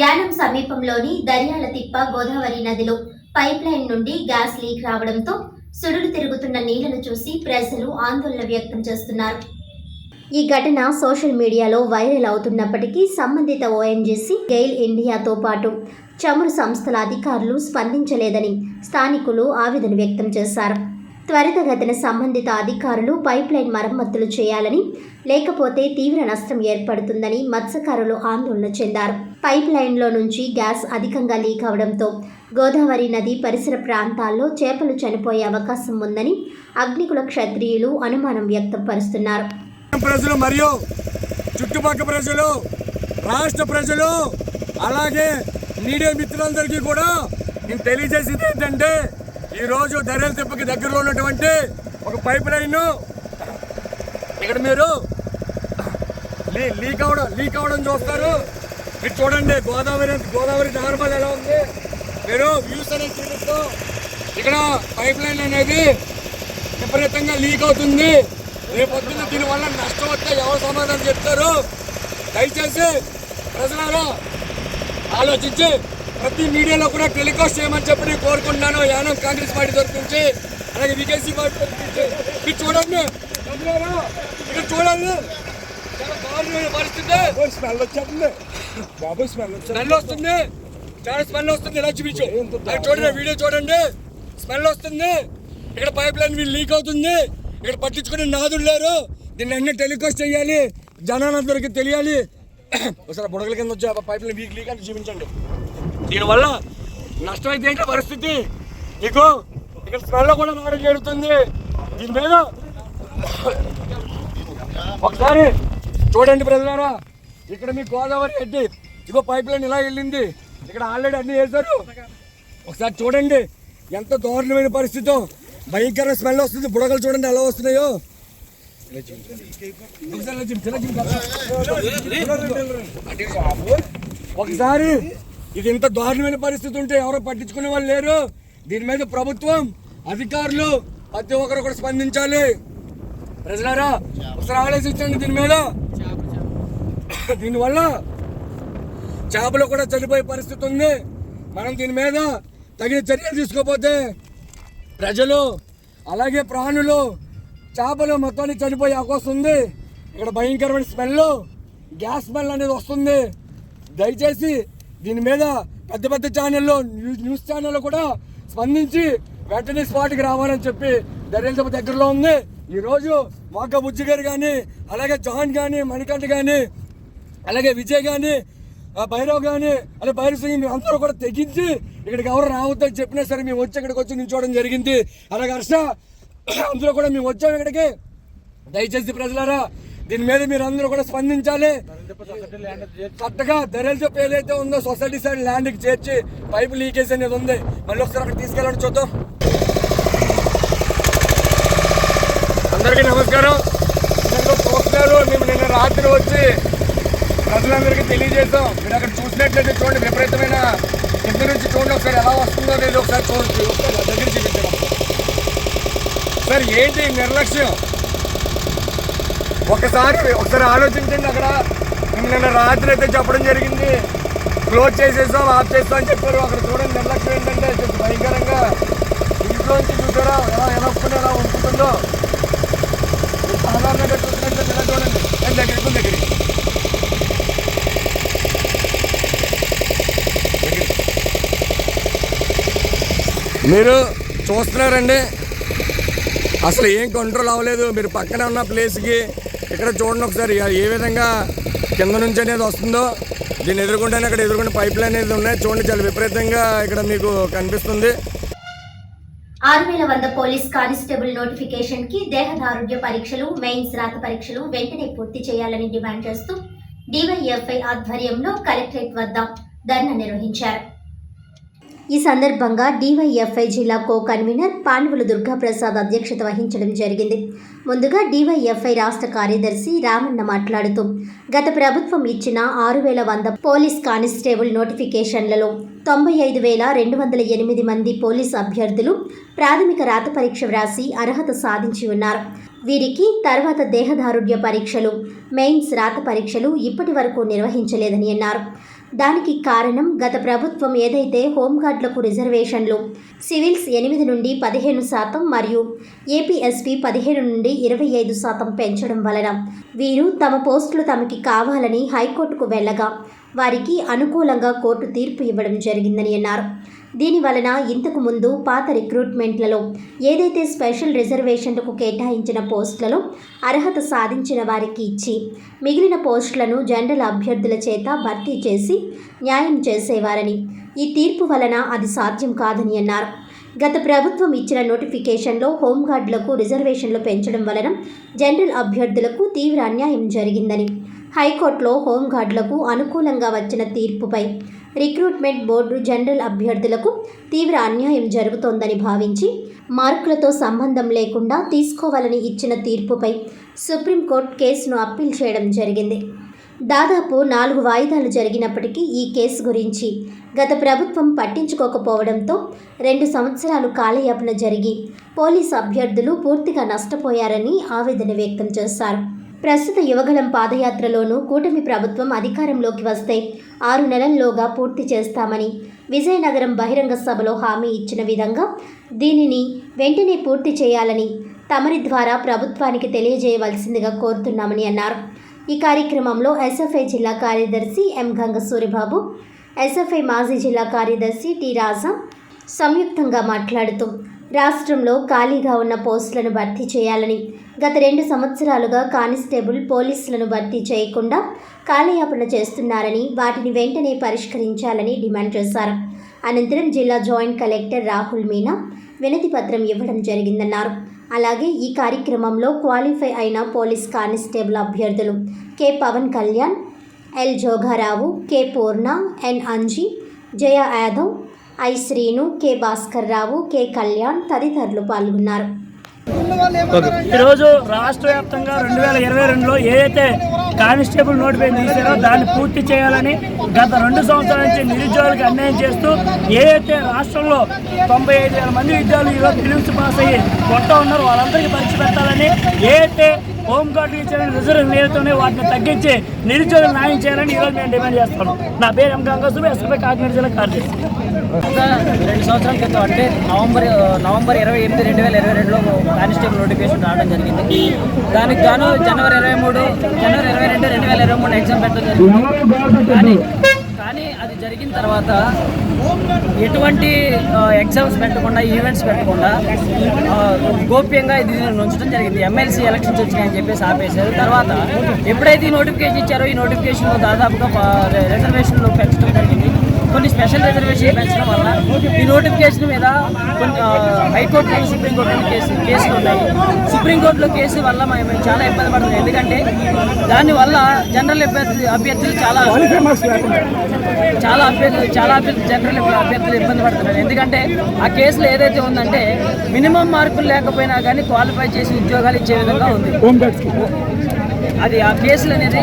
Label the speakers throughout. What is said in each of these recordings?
Speaker 1: యానం సమీపంలోని దర్యాల తిప్ప గోదావరి నదిలో పైప్ లైన్ నుండి గ్యాస్ లీక్ రావడంతో సుడులు తిరుగుతున్న నీళ్లను చూసి ప్రజలు ఆందోళన వ్యక్తం చేస్తున్నారు. ఈ ఘటన సోషల్ మీడియాలో వైరల్ అవుతున్నప్పటికీ సంబంధిత ఓఎన్జీసీ, గెయిల్ ఇండియాతో పాటు చమురు సంస్థల అధికారులు స్పందించలేదని స్థానికులు ఆవేదన వ్యక్తం చేశారు. త్వరితగతిన సంబంధిత అధికారులు పైప్ లైన్ మరమ్మతులు చేయాలని, లేకపోతే తీవ్ర నష్టం ఏర్పడుతుందని మత్స్యకారులు ఆందోళన చెందారు. పైప్ లైన్లో నుంచి గ్యాస్ అధికంగా లీక్ అవడంతో గోదావరి నది పరిసర ప్రాంతాల్లో చేపలు చనిపోయే అవకాశం ఉందని అగ్నికుల క్షత్రియులు అనుమానం వ్యక్తపరుస్తున్నారు.
Speaker 2: ప్రజలు మరియు చుట్టుపక్కల ప్రజలు, రాష్ట్ర ప్రజలు, అలాగే మీడియా మిత్రులందరికీ కూడా నేను తెలియజేసింది ఏంటంటే, ఈరోజు దర్యాల తిప్పకి దగ్గరలో ఉన్నటువంటి ఒక పైప్ లైన్ ఇక్కడ మీరు లీక్ అవడం చూస్తారు. మీరు చూడండి గోదావరి నార్మల్ ఎలా ఉంది, మీరు వ్యూస్ అనేది చూపిస్తూ ఇక్కడ పైప్ లైన్ అనేది విపరీతంగా లీక్ అవుతుంది. రేపొద్దున దీనివల్ల నష్టం వస్తే ఎవరు సమాధానం చెప్తారు? దయచేసి ప్రజలారా ఆలోచించి ప్రతి మీడియాలో కూడా టెలికాస్ట్ చేయమని చెప్పి నేను కోరుకుంటున్నాను. యానం కాంగ్రెస్ పార్టీ తరఫు నుంచి, అలాగే వికేసీ పార్టీ తరఫు నుంచి. మీరు చూడండి, ఇక్కడ చూడండి, చాలా దారుణమైన పరిస్థితి. స్మెల్ వచ్చేస్తుంది, స్మెల్ వస్తుంది, చాలా స్మెల్ వస్తుంది. ఇలా చూపించు, చూడండి, వీడియో చూడండి, స్మెల్ వస్తుంది. ఇక్కడ పైప్ లైన్ లీక్ అవుతుంది. ఇక్కడ పట్టించుకునే నాదులు లేరు. దీన్ని అన్ని టెలికాస్ట్ చేయాలి, జనాలందరికీ తెలియాలి. ఒకసారి బుడగల కింద వచ్చి పైప్ లైన్ లీక్ అని చూపించండి. దీనివల్ల నష్టమైతే ఏంటి పరిస్థితి? మీకు ఇక్కడ స్మెల్ కూడా రావడం జరుగుతుంది. దీని మీద ఒకసారి చూడండి ప్రజలారా, ఇక్కడ మీ గోదావరి ఎడ్డి ఇగో పైప్ లైన్ ఇలా వెళ్ళింది. ఇక్కడ ఆల్రెడీ అన్ని వేశారు. ఒకసారి చూడండి ఎంత దారుణమైన పరిస్థితి, భయంకర స్మెల్ వస్తుంది. బుడగలు చూడండి ఎలా వస్తున్నాయో. ఒకసారి ఇది ఇంత దారుణమైన పరిస్థితి ఉంటే ఎవరో పట్టించుకునే వాళ్ళు లేరు. దీని మీద ప్రభుత్వం, అధికారులు ప్రతి ఒక్కరు కూడా స్పందించాలి. ప్రజలారా ఒకసారి ఆలోచించండి దీని మీద. దీనివల్ల చేపలు కూడా చనిపోయే పరిస్థితి ఉంది. మనం దీని మీద తగిన చర్యలు తీసుకోకపోతే ప్రజలు, అలాగే ప్రాణులు, చేపలు మొత్తానికి చనిపోయే అవకాశం ఉంది. ఇక్కడ భయంకరమైన స్మెల్, గ్యాస్ స్మెల్ అనేది వస్తుంది. దయచేసి దీని మీద పెద్ద పెద్ద ఛానల్లో, న్యూస్ ఛానల్లో కూడా స్పందించి వెంటనే స్పాట్కి రావాలని చెప్పి దర్యాల తిప్ప దగ్గరలో ఉంది. ఈరోజు మోక బుజ్జి గారు కానీ, అలాగే జాన్ కానీ, మణికంఠ కానీ, అలాగే విజయ్ కానీ, భైరవ్ కానీ, అలాగే భైరవ్ సింగ్ అందరూ కూడా తెగించి ఇక్కడికి ఎవరు రావద్దని చెప్పినా సరే మేము వచ్చి ఇక్కడికి వచ్చి నిల్చోవడం జరిగింది. అలాగే హర్ష అందరూ కూడా మేము వచ్చాము ఇక్కడికి. దయచేసి ప్రజలారా దీని మీద మీరు అందరూ కూడా స్పందించాలి. చక్కగా దర్యాల తిప్ప ఏదైతే ఉందో సొసైటీ సైడ్ ల్యాండ్కి చేర్చి పైపు లీకేజ్ అనేది ఉంది. మళ్ళీ ఒకసారి అక్కడ తీసుకెళ్ళండి చూద్దాం. అందరికీ నమస్కారం. చూస్తున్నారు, మేము నిన్న రాత్రి వచ్చి ప్రజలందరికీ తెలియజేస్తాం. మీరు అక్కడ చూసినట్లయితే చూడండి, విపరీతమైన కింద నుంచి చూడండి ఒకసారి ఎలా వస్తుందో అనేది ఒకసారి చూడండి, ఒకసారి దగ్గర చూపించడం. సార్ ఏంటి నిర్లక్ష్యం? ఒకసారి ఆలోచించండి. అక్కడ మేము నిన్న రాత్రి అయితే చెప్పడం జరిగింది, క్లోజ్ చేసేస్తాం, ఆఫ్ చేస్తాం అని చెప్పారు. అక్కడ చూడండి నిర్లక్ష్యం ఏంటంటే భయంకరంగా ఇంట్లోంచి చూసారా ఎలా ఒప్పుకుని ఎలా ఉంటుందో. సాధారణంగా చూసినట్లయితే ఎలా చూడండి, దగ్గరికి మీరు చూస్తున్నారండి. అసలు ఏం కంట్రోల్ అవ్వలేదు. మీరు పక్కన ఉన్న ప్లేస్కి ఇక్కడ చూడండి ఒకసారి ఏ విధంగా కింద నుంచి అనేది వస్తుందో. దీన్ని ఎదుర్కొంటేనే అక్కడ ఎదుర్కొంటే పైప్ లైన్ అనేది ఉన్నాయి. చూడండి చాలా విపరీతంగా ఇక్కడ మీకు కనిపిస్తుంది.
Speaker 1: 6100 పోలీస్ కానిస్టేబుల్ నోటిఫికేషన్ కి దేహదారుఢ్య పరీక్షలు, మెయిన్స్ రాత పరీక్షలు వెంటనే పూర్తి చేయాలని డిమాండ్ చేస్తూ డివైఎఫ్ఐ ఆధ్వర్యంలో కలెక్టరేట్ వద్ద ధర్నా నిర్వహించారు. ఈ సందర్భంగా డివైఎఫ్ఐ జిల్లా కో కన్వీనర్ పాండవుల దుర్గాప్రసాద్ అధ్యక్షత వహించడం జరిగింది. ముందుగా డివైఎఫ్ఐ రాష్ట్ర కార్యదర్శి రామన్న మాట్లాడుతూ, గత ప్రభుత్వం ఇచ్చిన 6100 పోలీస్ కానిస్టేబుల్ నోటిఫికేషన్లలో 95,208 మంది పోలీస్ అభ్యర్థులు ప్రాథమిక రాత పరీక్ష వ్రాసి అర్హత సాధించి ఉన్నారు. వీరికి తర్వాత దేహదారుఢ్య పరీక్షలు, మెయిన్స్ రాత పరీక్షలు ఇప్పటి వరకు నిర్వహించలేదని అన్నారు. దానికి కారణం గత ప్రభుత్వం ఏదైతే హోంగార్డులకు రిజర్వేషన్లు సివిల్స్ 8 నుండి 15% మరియు ఏపీఎస్పీ 15 నుండి 25% పెంచడం వలన వీరు తమ పోస్టులు తమకి కావాలని హైకోర్టుకు వెళ్ళగా వారికి అనుకూలంగా కోర్టు తీర్పు ఇవ్వడం జరిగిందని అన్నారు. దీని వలన ఇంతకు ముందు పాత రిక్రూట్మెంట్లలో ఏదైతే స్పెషల్ రిజర్వేషన్లకు కేటాయించిన పోస్టులలో అర్హత సాధించిన వారికి ఇచ్చి మిగిలిన పోస్టులను జనరల్ అభ్యర్థుల చేత భర్తీ చేసి న్యాయం చేసేవారని, ఈ తీర్పు వలన అది సాధ్యం కాదని అన్నారు. గత ప్రభుత్వం ఇచ్చిన నోటిఫికేషన్లో హోంగార్డులకు రిజర్వేషన్లు పెంచడం వలన జనరల్ అభ్యర్థులకు తీవ్ర అన్యాయం జరిగిందని, హైకోర్టులో హోంగార్డులకు అనుకూలంగా వచ్చిన తీర్పుపై రిక్రూట్మెంట్ బోర్డు జనరల్ అభ్యర్థులకు తీవ్ర అన్యాయం జరుగుతోందని భావించి మార్కులతో సంబంధం లేకుండా తీసుకోవాలని ఇచ్చిన తీర్పుపై సుప్రీంకోర్టు కేసును అప్పీల్ చేయడం జరిగింది. దాదాపు 4 వాయిదాలు జరిగినప్పటికీ ఈ కేసు గురించి గత ప్రభుత్వం పట్టించుకోకపోవడంతో 2 సంవత్సరాలు కాలయాపన జరిగి పోలీసు అభ్యర్థులు పూర్తిగా నష్టపోయారని ఆవేదన వ్యక్తం చేశారు. ప్రస్తుత యువగళం పాదయాత్రలోనూ కూటమి ప్రభుత్వం అధికారంలోకి వస్తే 6 నెలల్లోగా పూర్తి చేస్తామని విజయనగరం బహిరంగ సభలో హామీ ఇచ్చిన విధంగా దీనిని వెంటనే పూర్తి చేయాలని తమరి ద్వారా ప్రభుత్వానికి తెలియజేయవలసిందిగా కోరుతున్నామని అన్నారు. ఈ కార్యక్రమంలో ఎస్ఎఫ్ఐ జిల్లా కార్యదర్శి ఎం గంగ సూరిబాబు, ఎస్ఎఫ్ఐ మాజీ జిల్లా కార్యదర్శి టి రాజా సంయుక్తంగా మాట్లాడుతూ రాష్ట్రంలో ఖాళీగా ఉన్న పోస్టులను భర్తీ చేయాలని, గత 2 సంవత్సరాలుగా కానిస్టేబుల్ పోలీసులను భర్తీ చేయకుండా కాలయాపన చేస్తున్నారని, వాటిని వెంటనే పరిష్కరించాలని డిమాండ్ చేశారు. అనంతరం జిల్లా జాయింట్ కలెక్టర్ రాహుల్ మీనా వినతి పత్రం ఇవ్వడం జరిగిందన్నారు. అలాగే ఈ కార్యక్రమంలో క్వాలిఫై అయిన పోలీస్ కానిస్టేబుల్ అభ్యర్థులు K Pavan Kalyan, L Jogarao, K Purna, N Anji, Jaya Yadav, I Srinu, K Bhaskar Rao, K Kalyan తదితరులు పాల్గొన్నారు.
Speaker 3: ఈరోజు రాష్ట్ర వ్యాప్తంగా 2022లో ఏదైతే కానిస్టేబుల్ నోటిఫికేషన్ తీసారో దాన్ని పూర్తి చేయాలని గత 2 సంవత్సరాల నుంచి నిరుద్యోగులకు అన్యాయం చేస్తూ ఏదైతే రాష్ట్రంలో 95,000 మంది విద్యార్థులు ఈరోజు ప్రిలిమ్స్ పాస్ అయ్యి కొత్త ఉన్నారో వాళ్ళందరికీ పరీక్ష పెట్టాలని, ఏదైతే హోంగార్డుకి ఇచ్చిన రిజర్వ్ ఏదైతే వాటిని తగ్గించి నిరుద్యోగులు న్యాయం చేయాలని ఈరోజు మేము డిమాండ్ చేస్తాము. నా పేరు ఎం గంగసు, ఎస్ఎఫ్ఐ కాకినాడ జిల్లా కార్యదర్శి.
Speaker 4: 2 సంవత్సరాల క్రితం అంటే నవంబర్ 28, 2022లో కానిస్టేబుల్ నోటిఫికేషన్ రావడం జరిగింది. దానికి గాను జనవరి 22, 2023 ఎగ్జామ్ పెట్టడం జరిగింది. కానీ అది జరిగిన తర్వాత ఎటువంటి ఎగ్జామ్స్ పెట్టకుండా, ఈవెంట్స్ పెట్టకుండా గోప్యంగా ఇది ఉంచడం జరిగింది. ఎమ్మెల్సీ ఎలక్షన్స్ వచ్చినాయని చెప్పేసి ఆపేశారు. తర్వాత ఎప్పుడైతే ఈ నోటిఫికేషన్ ఇచ్చారో ఈ నోటిఫికేషన్లో దాదాపుగా రిజర్వేషన్లు పెంచడం జరిగింది. కొన్ని స్పెషల్ రిజర్వేషన్ పెంచడం వల్ల ఈ నోటిఫికేషన్ మీద కొన్ని హైకోర్టు, సుప్రీంకోర్టులో కేసులు ఉన్నాయి. సుప్రీంకోర్టులో కేసు వల్ల మేము చాలా ఇబ్బంది పడుతుంది. ఎందుకంటే దానివల్ల జనరల్ అభ్యర్థులు చాలా జనరల్ అభ్యర్థులు ఇబ్బంది పడుతున్నారు. ఎందుకంటే ఆ కేసులో ఏదైతే ఉందంటే మినిమం మార్కులు లేకపోయినా కానీ క్వాలిఫై చేసి ఉద్యోగాలు ఇచ్చే విధంగా ఉంది. అది ఆ కేసులు అనేది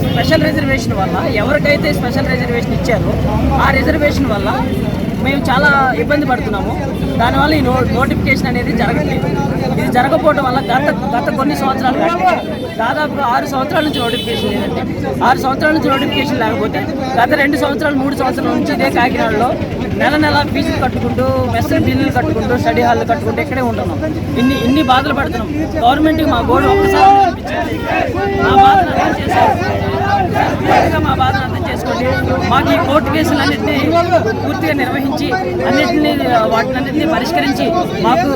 Speaker 4: స్పెషల్ రిజర్వేషన్ వల్ల ఎవరికైతే స్పెషల్ రిజర్వేషన్ ఇచ్చారో ఆ రిజర్వేషన్ వల్ల మేము చాలా ఇబ్బంది పడుతున్నాము. దానివల్ల ఈ నోటిఫికేషన్ అనేది జరగట్లేదు. ఇది జరగకపోవడం వల్ల గత కొన్ని సంవత్సరాలు దాదాపు 6 సంవత్సరాల నుంచి నోటిఫికేషన్ లేదండి. 6 సంవత్సరాల నుంచి నోటిఫికేషన్ లేకపోతే గత 2 సంవత్సరాలు 3 సంవత్సరాల నుంచి ఇదే కాకినాడలో నెల ఫీజులు కట్టుకుంటూ, మెస్ బిల్లులు కట్టుకుంటూ, స్టడీ హాల్ కట్టుకుంటూ ఇక్కడే ఉంటున్నాం. ఇన్ని బాధలు పడుతున్నాం. గవర్నమెంట్కి మా గోడు ఒక్కసారి మా బాధను అర్థం చేసుకోండి. మాకు ఈ కోర్టు కేసులన్నింటినీ పూర్తిగా నిర్వహించి వాటినన్నింటినీ పరిష్కరించి మాకు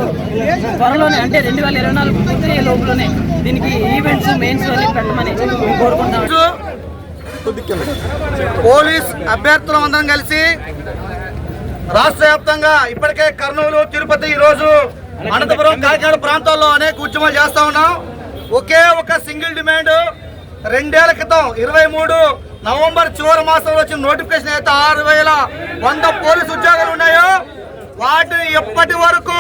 Speaker 4: త్వరలోనే అంటే 2024 పూర్తి లోపలనే దీనికి ఈవెంట్స్, మెయిన్స్ అన్ని పెట్టమని కోరుకుంటాం.
Speaker 5: పోలీస్ అభ్యర్థులందరం కలిసి రాష్ట్ర వ్యాప్తంగా ఇప్పటికే కర్నూలు, తిరుపతి, ఈరోజు అనంతపురం, కాకినాడ ప్రాంతాల్లో అనేక ఉద్యమాలు చేస్తా ఉన్నాం. ఒకే ఒక సింగిల్ డిమాండ్ 2 ఏళ్ల క్రితం 23 నవంబర్ చివరి మాసంలో వచ్చిన నోటిఫికేషన్ అయితే 6,100 పోలీసు ఉద్యోగాలు ఉన్నాయో వాటిని ఎప్పటి వరకు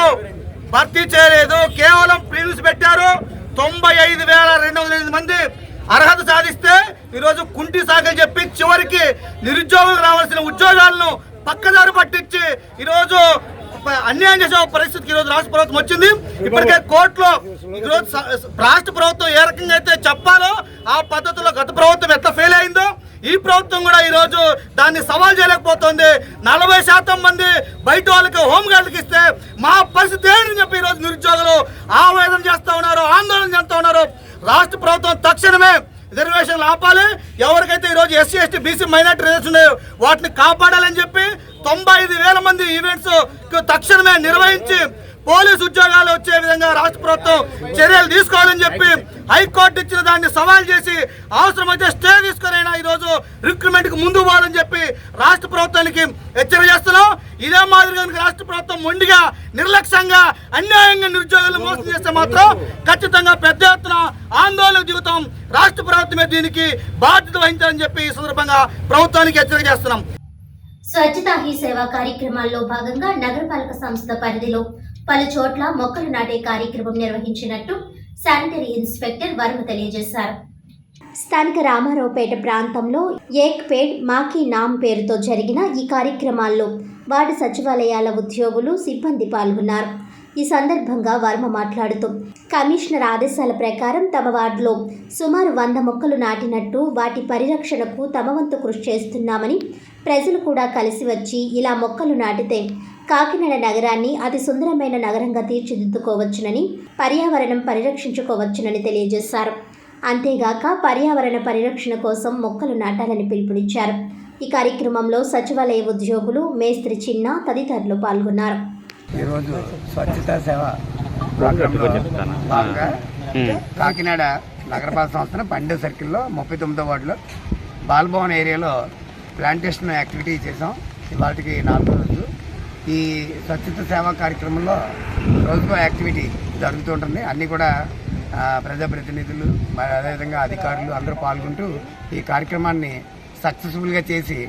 Speaker 5: భర్తీ చేయలేదు. కేవలం ప్రిలిమ్స్ పెట్టారు. 95,208 మంది అర్హత సాధిస్తే ఈరోజు కుంటి సాగని చెప్పి చివరికి నిరుద్యోగులకు రావాల్సిన ఉద్యోగాలను పక్కదారి పట్టించి ఈరోజు అన్యాయం చేసే పరిస్థితికి ఈరోజు రాష్ట్ర ప్రభుత్వం వచ్చింది. ఇప్పటికే కోర్టులో ఈరోజు రాష్ట్ర ప్రభుత్వం ఏ రకంగా అయితే చెప్పాలో ఆ పద్ధతిలో గత ప్రభుత్వం ఎట్లా ఫెయిల్ అయిందో ఈ ప్రభుత్వం కూడా ఈరోజు దాన్ని సవాల్ చేయలేకపోతుంది. 40% మంది బయట వాళ్ళకి హోంగార్డులకు ఇస్తే మా పరిస్థితి ఏంటని చెప్పి ఈరోజు నిరుద్యోగులు ఆవేదన చేస్తూ ఉన్నారు, ఆందోళన చేస్తూ ఉన్నారు. రాష్ట్ర ప్రభుత్వం తక్షణమే రిజర్వేషన్లు ఆపాలి. ఎవరికైతే ఈరోజు SC ST BC minority reservation ఉన్నాయో వాటిని కాపాడాలని చెప్పి 95,000 మంది ఈవెంట్స్ తక్షణమే నిర్వహించి పోలీసు ఉద్యోగాలు వచ్చే విధంగా రాష్ట్ర ప్రభుత్వం చర్యలు తీసుకోవాలని చెప్పి హైకోర్టు ఇచ్చిన దాన్ని సవాల్ చేసి అవసరమైతే స్టే తీసుకునైనా ఈరోజు రిక్రూట్మెంట్కి ముందు పోవాలని చెప్పి రాష్ట్ర ప్రభుత్వానికి హెచ్చరిక చేస్తున్నాం. ఇదే మాదిరిగా రాష్ట్ర ప్రభుత్వం మొండిగా నిర్లక్ష్యంగా అన్యాయంగా నిరుద్యోగులు మోసం చేస్తే మాత్రం ఖచ్చితంగా పెద్ద ఎత్తున ఆందోళనకు దిగుతాం. రాష్ట్ర ప్రభుత్వమే దీనికి బాధ్యత వహించాలని చెప్పి ఈ సందర్భంగా ప్రభుత్వానికి హెచ్చరిక చేస్తున్నాం.
Speaker 1: స్వచ్ఛతా హీ సేవా కార్యక్రమాల్లో భాగంగా నగరపాలక సంస్థ పరిధిలో పలు చోట్ల మొక్కలు నాటే కార్యక్రమం నిర్వహించినట్టు శానిటరీ ఇన్స్పెక్టర్ వర్మ తెలియజేశారు. స్థానిక రామారావుపేట ప్రాంతంలో ఏక్ పేడ్ మాకీ నామ్ పేరుతో జరిగిన ఈ కార్యక్రమాల్లో వార్డు సచివాలయాల ఉద్యోగులు సిబ్బంది పాల్గొన్నారు. ఈ సందర్భంగా వర్మ మాట్లాడుతూ కమిషనర్ ఆదేశాల ప్రకారం తమ వార్డులో సుమారు 100 మొక్కలు నాటినట్టు వాటి పరిరక్షణకు తమ వంతు కృషి చేస్తున్నామని, ప్రజలు కూడా కలిసి వచ్చి ఇలా మొక్కలు నాటితే కాకినాడ నగరాన్ని అతి సుందరమైన నగరంగా తీర్చిదిద్దుకోవచ్చునని, పర్యావరణం పరిరక్షించుకోవచ్చునని తెలియజేశారు. అంతేగాక పర్యావరణ పరిరక్షణ కోసం మొక్కలు నాటాలని పిలుపునిచ్చారు. ఈ కార్యక్రమంలో సచివాలయ ఉద్యోగులు, మేస్త్రి చిన్న తదితరులు పాల్గొన్నారు.
Speaker 6: ఈరోజు స్వచ్ఛతా సేవ ప్రోగ్రాంలో భాగంగా కాకినాడ నగరపాలక సంస్థ 12 సర్కిల్లో 39వ వార్డులో బాలభవన్ ఏరియాలో ప్లాంటేషన్ యాక్టివిటీ చేసాం. ఇవాటికి 4వ రోజు. ఈ స్వచ్ఛత సేవా కార్యక్రమంలో రోజుకో యాక్టివిటీ జరుగుతుంటుంది. అన్నీ కూడా ప్రజాప్రతినిధులు అదేవిధంగా అధికారులు అందరూ పాల్గొంటూ ఈ కార్యక్రమాన్ని సక్సెస్ఫుల్గా చేసి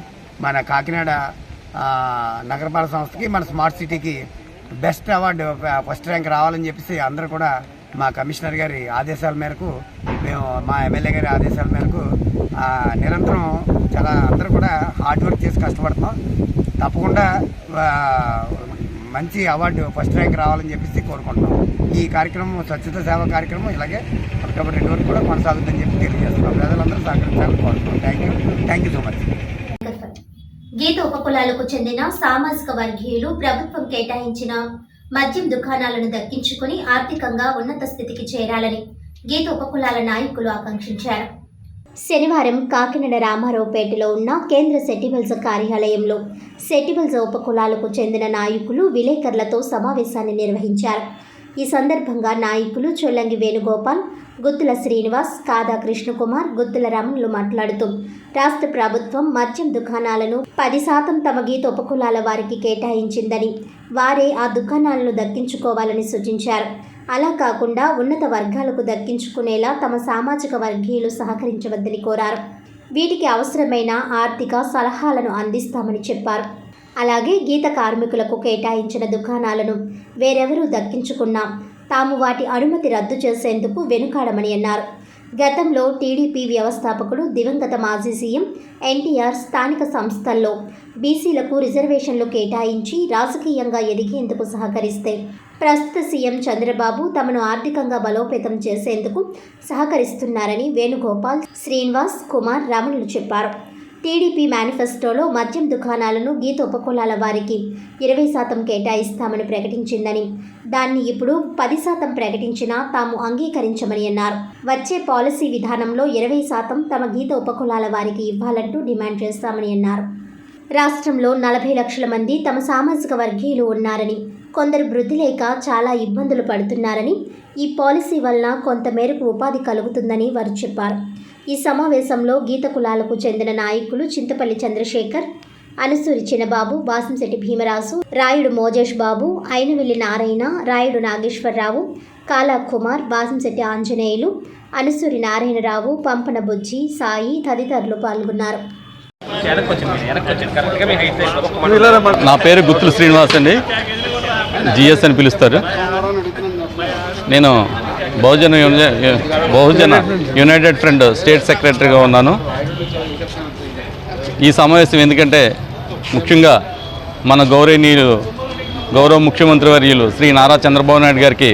Speaker 6: మన కాకినాడ నగరపాలక సంస్థకి, మన స్మార్ట్ సిటీకి బెస్ట్ అవార్డు ఫస్ట్ ర్యాంక్ రావాలని చెప్పేసి అందరూ కూడా మా కమిషనర్ గారి ఆదేశాల మేరకు, మేము మా ఎమ్మెల్యే గారి ఆదేశాల మేరకు నిరంతరం చాలా అందరూ కూడా హార్డ్ వర్క్ చేసి కష్టపడుతున్నాం. తప్పకుండా మంచి అవార్డు ఫస్ట్ ర్యాంక్ రావాలని చెప్పేసి కోరుకుంటున్నాం. ఈ కార్యక్రమం స్వచ్ఛత సేవా కార్యక్రమం ఇలాగే అక్టోబర్ 2 వరకు కూడా కొనసాగుతుందని చెప్పి తెలియజేస్తున్నాం. ప్రజలందరూ సహకరించాలని కోరుతున్నాం. Thank you so much.
Speaker 1: గీత ఉపకులాలకు చెందిన సామాజిక వర్గీయులు ప్రభుత్వం కేటాయించిన మద్యం దుకాణాలను దక్కించుకుని ఆర్థికంగా ఉన్నత స్థితికి చేరాలని గీత ఉపకులాల నాయకులు ఆకాంక్షించారు. శనివారం కాకినాడ రామారావుపేటలో ఉన్న కేంద్ర సెటిబుల్స్ కార్యాలయంలో సెటిబుల్స్ ఉపకులాలకు చెందిన నాయకులు విలేకరులతో సమావేశాన్ని నిర్వహించారు. ఈ సందర్భంగా నాయకులు చొల్లంగి వేణుగోపాల్, గుత్తుల శ్రీనివాస్, కాదా కృష్ణకుమార్, గుత్తుల రమణులు మాట్లాడుతూ రాష్ట్ర ప్రభుత్వం మద్యం దుకాణాలను 10% తమ గీత ఉపకులాల వారికి కేటాయించిందని, వారే ఆ దుకాణాలను దక్కించుకోవాలని సూచించారు. అలా కాకుండా ఉన్నత వర్గాలకు దక్కించుకునేలా తమ సామాజిక వర్గీయులు సహకరించవద్దని కోరారు. వీటికి అవసరమైన ఆర్థిక సలహాలను అందిస్తామని చెప్పారు. అలాగే గీత కార్మికులకు కేటాయించిన దుకాణాలను వేరెవరూ దక్కించుకున్నా తాము వాటి అనుమతి రద్దు చేసేందుకు వెనుకాడమని అన్నారు. గతంలో టీడీపీ వ్యవస్థాపకుడు దివంగత మాజీ సీఎం ఎన్టీఆర్ స్థానిక సంస్థల్లో బీసీలకు రిజర్వేషన్లు కేటాయించి రాజకీయంగా ఎదిగేందుకు సహకరిస్తే ప్రస్తుత సీఎం చంద్రబాబు తమను ఆర్థికంగా బలోపేతం చేసేందుకు సహకరిస్తున్నారని వేణుగోపాల్, శ్రీనివాస్, కుమార్, రమణులు చెప్పారు. టీడీపీ మేనిఫెస్టోలో మద్యం దుకాణాలను గీత ఉపకులాల వారికి 20% కేటాయిస్తామని ప్రకటించిందని, దాన్ని ఇప్పుడు 10% ప్రకటించినా తాము అంగీకరించమని అన్నారు. వచ్చే పాలసీ విధానంలో 20% తమ గీత ఉపకులాల వారికి ఇవ్వాలంటూ డిమాండ్ చేస్తామని అన్నారు. రాష్ట్రంలో 40 లక్షల మంది తమ సామాజిక వర్గీయులు ఉన్నారని, కొందరు వృద్ధి లేక చాలా ఇబ్బందులు పడుతున్నారని, ఈ పాలసీ వలన కొంతమేరకు ఉపాధి కలుగుతుందని వారు చెప్పారు. ఈ సమావేశంలో గీత కులాలకు చెందిన నాయకులు చింతపల్లి చంద్రశేఖర్, అనసూరి చిన్నబాబు, వాసంశెట్టి భీమరాజు, రాయుడు మోజేష్ బాబు, అయినవెల్లి నారాయణ, రాయుడు నాగేశ్వరరావు, కాలా కుమార్, వాసంశెట్టి ఆంజనేయులు, అనసూరి నారాయణరావు, పంపన బుజ్జి, సాయి తదితరులు పాల్గొన్నారు.
Speaker 7: నా పేరు గుత్తుల శ్రీనివాస్ అండి, జిఎస్ అని పిలుస్తారు. నేను బహుజన యునైటెడ్ ఫ్రంట్ స్టేట్ సెక్రటరీగా ఉన్నాను. ఈ సమావేశం ఎందుకంటే ముఖ్యంగా మన గౌరవనీయులు గౌరవ ముఖ్యమంత్రి వర్యులు శ్రీ నారా చంద్రబాబు నాయుడు గారికి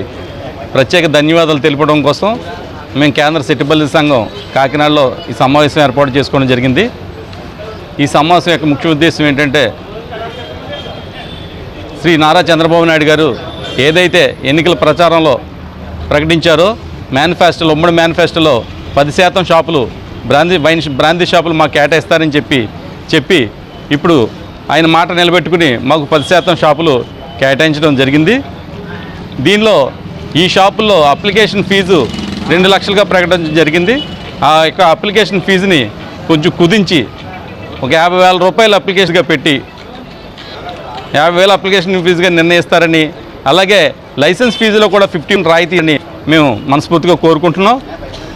Speaker 7: ప్రత్యేక ధన్యవాదాలు తెలపడం కోసం మేము కేంద్ర సిట్టిబల్లి సంఘం కాకినాడలో ఈ సమావేశం ఏర్పాటు చేసుకోవడం జరిగింది. ఈ సమావేశం యొక్క ముఖ్య ఉద్దేశం ఏంటంటే, శ్రీ నారా చంద్రబాబు నాయుడు గారు ఏదైతే ఎన్నికల ప్రచారంలో ప్రకటించారో మేనిఫెస్టోలో, ఉమ్మడి మేనిఫెస్టోలో 10% షాపులు బ్రాందీ షాపులు మాకు కేటాయిస్తారని చెప్పి ఇప్పుడు ఆయన మాట నిలబెట్టుకుని మాకు 10% షాపులు కేటాయించడం జరిగింది. దీనిలో ఈ షాపుల్లో అప్లికేషన్ ఫీజు 2 లక్షలుగా ప్రకటించడం జరిగింది. ఆ యొక్క అప్లికేషన్ ఫీజుని కొంచెం కుదించి ఒక 50,000 రూపాయలు అప్లికేషన్గా పెట్టి 50,000 అప్లికేషన్ ఫీజుగా నిర్ణయిస్తారని, అలాగే లైసెన్స్ ఫీజులో కూడా 15 రాయితీ అని మేము మనస్ఫూర్తిగా కోరుకుంటున్నాం.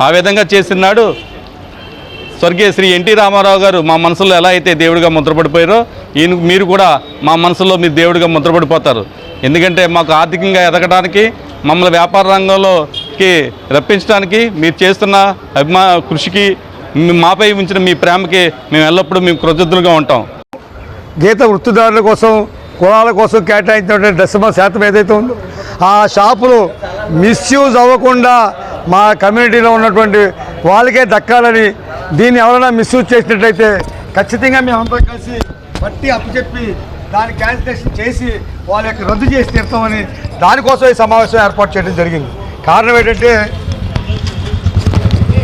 Speaker 7: ఆ విధంగా చేసినాడు స్వర్గీయ శ్రీ ఎన్టీ రామారావు గారు మా మనసులో ఎలా అయితే దేవుడిగా ముద్రపడిపోయారో మీరు కూడా మా మనసులో మీరు దేవుడిగా ముద్రపడిపోతారు. ఎందుకంటే మాకు ఆర్థికంగా ఎదగడానికి, మమ్మల్ని వ్యాపార రంగంలోకి రప్పించడానికి మీరు చేస్తున్న కృషికి, మాపై ఉంచిన మీ ప్రేమకి మేము ఎల్లప్పుడూ మేము కృతజ్ఞులుగా ఉంటాం.
Speaker 8: గీత వృత్తిదారుల కోసం, కులాల కోసం కేటాయించినటువంటి దశమ శాతం ఏదైతే ఉందో ఆ షాపులు మిస్యూజ్ అవ్వకుండా మా కమ్యూనిటీలో ఉన్నటువంటి వాళ్ళకే దక్కాలని, దీన్ని ఎవరైనా మిస్యూజ్ చేసినట్లయితే ఖచ్చితంగా మేమందరం కలిసి బట్టి అప్పచెప్పి దాన్ని క్యాన్సిలేషన్ చేసి వాళ్ళ యొక్క రద్దు చేసి తీరుతామని, దానికోసం ఈ సమావేశం ఏర్పాటు చేయడం జరిగింది. కారణం ఏంటంటే,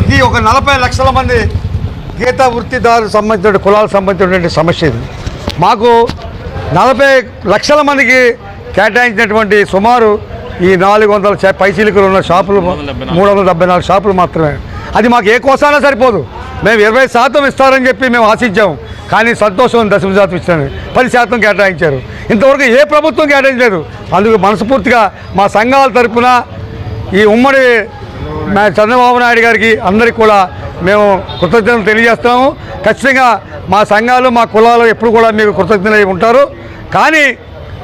Speaker 8: ఇది ఒక 40 లక్షల మంది గీత వృత్తిదారులకు సంబంధించిన కులాలకు సంబంధించినటువంటి సమస్య. ఇది మాకు 40 లక్షల మందికి కేటాయించినటువంటి సుమారు ఈ 400 పైసీలికలు ఉన్న షాపులు 374 షాపులు మాత్రమే. అది మాకు ఏ కోసానా సరిపోదు. మేము 20% ఇస్తారని చెప్పి మేము ఆశించాము, కానీ సంతోషం 10% ఇచ్చాను, 10% కేటాయించారు. ఇంతవరకు ఏ ప్రభుత్వం కేటాయించలేదు. అందుకు మనస్ఫూర్తిగా మా సంఘాల తరఫున ఈ ఉమ్మడి చంద్రబాబు నాయుడు గారికి అందరికీ కూడా మేము కృతజ్ఞతలు తెలియజేస్తాము. ఖచ్చితంగా మా సంఘాలు, మా కులాలు ఎప్పుడు కూడా మీకు కృతజ్ఞతలై ఉంటారు. కానీ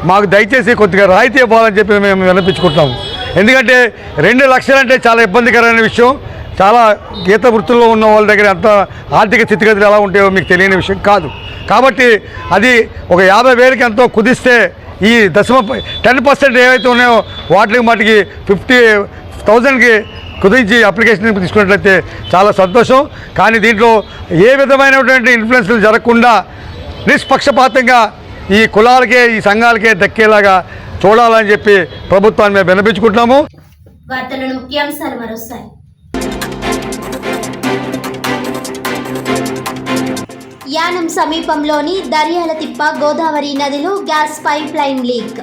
Speaker 8: మాకు దయచేసి కొద్దిగా రాయితీ ఇవ్వాలని చెప్పి మేము విన్నపించుకుంటాము. ఎందుకంటే 2 లక్షలు అంటే చాలా ఇబ్బందికరమైన విషయం. చాలా గీత వృత్తుల్లో ఉన్న వాళ్ళ దగ్గర అంత ఆర్థిక స్థితిగతులు ఎలా ఉంటాయో మీకు తెలియని విషయం కాదు. కాబట్టి అది ఒక 50,000కి ఎంతో కుదిస్తే ఈ 10% ఏవైతే ఉన్నాయో వాటికి మటుకి 50,000కి కుదించి అప్లికేషన్ తీసుకున్నట్లయితే చాలా సంతోషం. కానీ దీంట్లో ఏ విధమైనటువంటి ఇన్ఫ్లుయెన్స్లు జరగకుండా నిష్పక్షపాతంగా ఈ కులాలకే, ఈ సంఘాలకే దక్కేలాగా చూడాలని చెప్పి ప్రభుత్వాన్ని మేము విన్నపించుకుంటున్నాము.
Speaker 1: వార్తలను ముఖ్యాంశాలు మరోసారి. యానం సమీపంలోని దర్యాలతిప్ప గోదావరి నదిలో gas pipe line leak.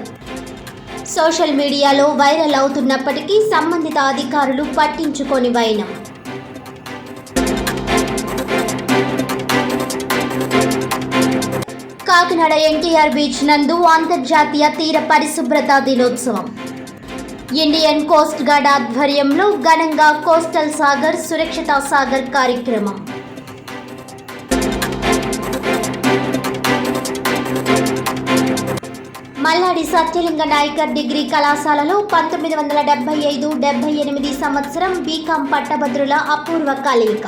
Speaker 1: Social మీడియాలో వైరల్ అవుతున్నప్పటికీ సంబంధిత అధికారులు పట్టించుకోని వైనం. కాకినాడ ఎన్టీఆర్ బీచ్ నందు అంతర్జాతీయ తీర పరిశుభ్రత దినోత్సవం. ఇండియన్ కోస్ట్ గార్డ్ ఆధ్వర్యంలో ఘనంగా కోస్టల్ సాగర్ సురక్షిత సాగర్ కార్యక్రమం. మల్లాడి సత్యలింగ నాయకర్ డిగ్రీ కళాశాలలో 1975-78 సంవత్సరం బీకాం పట్టభద్రుల అపూర్వ కలయిక.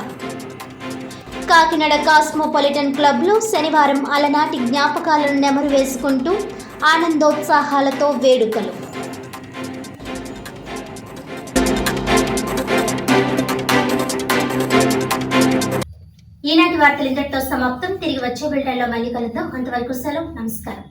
Speaker 1: కాకినాడ కాస్మోపాలిటన్ క్లబ్లో శనివారం అలనాటి జ్ఞాపకాలను నెమరు వేసుకుంటూ ఆనందోత్సాహాలతో వేడుకలు. ఈనాటి వార్తలు ఇంతటితో సమాప్తం. తిరిగి వచ్చే బిల్టన్లో మళ్ళీ కలుద్దాం. అంతవరకు సెలవు. నమస్కారం.